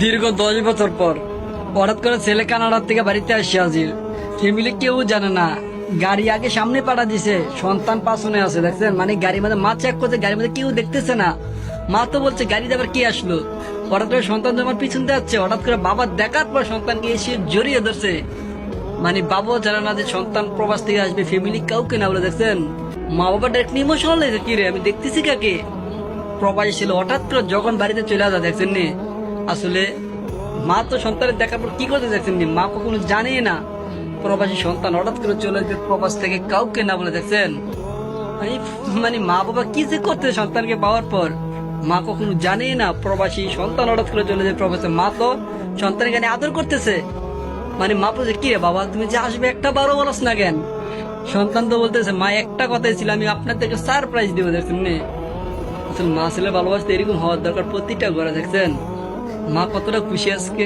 দীর্ঘ 10 বছর পর হঠাৎ করে ছেলে কানাডার থেকে বাড়িতে আসছে হাজির। ফ্যামিলি কেউ জানে না, গাড়ি আগে সামনে পাঠা দিছে, সন্তান পাশনে আছে, দেখছেন? মানে গাড়ির মধ্যে মা চেক করছে, গাড়ির মধ্যে কেউ দেখতেছে না। মা তো বলছে গাড়িতে আবার কে আসলো। হঠাৎ করে সন্তান যখন পিছন দিয়ে যাচ্ছে, হঠাৎ করে বাবা দেখার পর সন্তানকে এসে জড়িয়ে ধরছে। মানে বাবাও জানে না যে সন্তান প্রবাস থেকে আসবে, ফ্যামিলি কাউকে না বলে, দেখছেন? মা বাবা ডাইরেক্ট ইমোশনাল হয়েছে, কি রে আমি দেখতেছি কাকে। প্রবাসী ছিল, হঠাৎ করে যখন বাড়িতে চলে আসা, দেখছেন নি? আসলে মা তো সন্তানের দেখার পর কি করতে দেখছেন নি, মা কখনো জানেই না প্রবাসী সন্তান হঠাৎ করে চলে আসবে প্রবাস থেকে কাউকে না বলে, দেখছেন? মানে মানে মা বাবা কি যে করতে সন্তানকে পাওয়ার পর, মা কখনো জানেই না প্রবাসী সন্তান হঠাৎ করে চলে যায় প্রবাসে। মা তো সন্তানের গানে আদর করতেছে। মানে মা বলছে, কি রে বাবা তুমি যে আসবে একটা বারো বলস না কেন? সন্তান তো বলতেছে, মা একটা কথাই ছিল, আমি আপনার থেকে সারপ্রাইজ দিব, দেখছেন নি? আসলে মা ছেলে ভালোবাসতে এরকম হওয়ার দরকার প্রতিটা ঘরে, দেখছেন? মা কতটা খুশি আজকে।